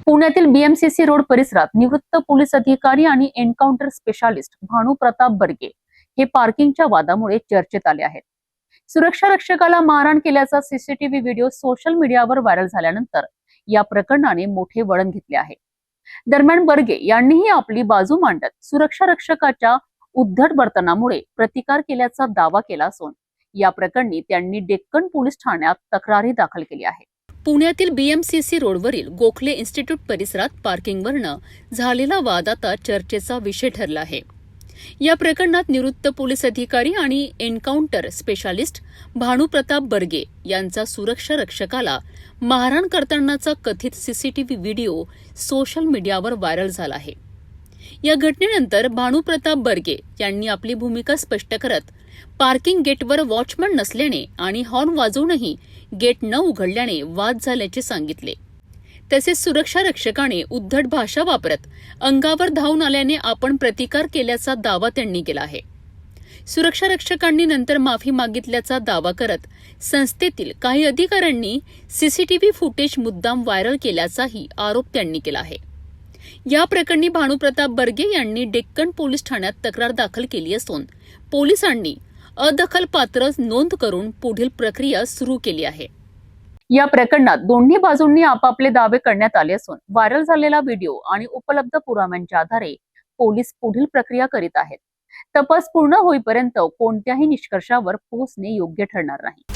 पुण्यातील BMCC road परिसरात निवृत्त पोलीस अधिकारी आणि एन्काउंटर स्पेशालिस्ट भानू प्रताप बर्गे हे पार्किंगच्या वादामुळे चर्चेत आले आहेत. सुरक्षा रक्षकाला मारहाण केल्याचा सीसीटीव्ही व्हिडिओ सोशल मीडियावर व्हायरल झाल्यानंतर या प्रकरणाने मोठे वळण घेतले आहे. दरम्यान बर्गे यांनीही आपली बाजू मांडत सुरक्षा रक्षकाच्या उद्धट वर्तनामुळे प्रतिकार केल्याचा दावा केला असून या प्रकरणी त्यांनी डेक्कन पोलीस ठाण्यात तक्रारही दाखल केली आहे. पुण्यातील बीएमसीसी रोडवरील गोखले इन्स्टिट्यूट परिसरात पार्किंगवरनं झालेला वाद आता चर्चेचा विषय ठरला आहे. या प्रकरणात निवृत्त पोलीस अधिकारी आणि एन्काउंटर स्पेशालिस्ट भानू प्रताप बर्गे यांचा सुरक्षा रक्षकाला मारहाण करतानाचा कथित सीसीटीव्ही व्हिडिओ सोशल मीडियावर व्हायरल झाला आहे. या घटनेनंतर भानू प्रताप बर्गे यांनी आपली भूमिका स्पष्ट करत पार्किंग गेटवर वॉचमन नसल्याने आणि हॉर्न वाजवूनही गेट न उघडल्याने वाद झाल्याचे सांगितले. तसेच सुरक्षा रक्षकाने उद्धट भाषा वापरत अंगावर धावून आल्याने आपण प्रतिकार केल्याचा दावा त्यांनी केला आहे. सुरक्षा रक्षकांनी नंतर माफी मागितल्याचा दावा करत संस्थेतील काही अधिकाऱ्यांनी सीसीटीव्ही फुटेज मुद्दाम व्हायरल केल्याचाही आरोप त्यांनी केला आहे. या प्रकरणी भानू प्रताप बर्गे यांनी डेक्कन पोलीस ठाण्यात तक्रार दाखल केली असून पोलिसांनी अदखलपात्र नोंद करून पुढील प्रक्रिया सुरू केली आहे. या प्रकरणात दोन्ही बाजूंनी आपापले दावे करण्यात आले असून व्हायरल झालेला व्हिडिओ आणि उपलब्ध पुराव्यांच्या आधारे पोलीस पुढील प्रक्रिया करीत आहेत. तपास पूर्ण होईपर्यंत कोणत्याही निष्कर्षावर पोहोचणे योग्य ठरणार नाही.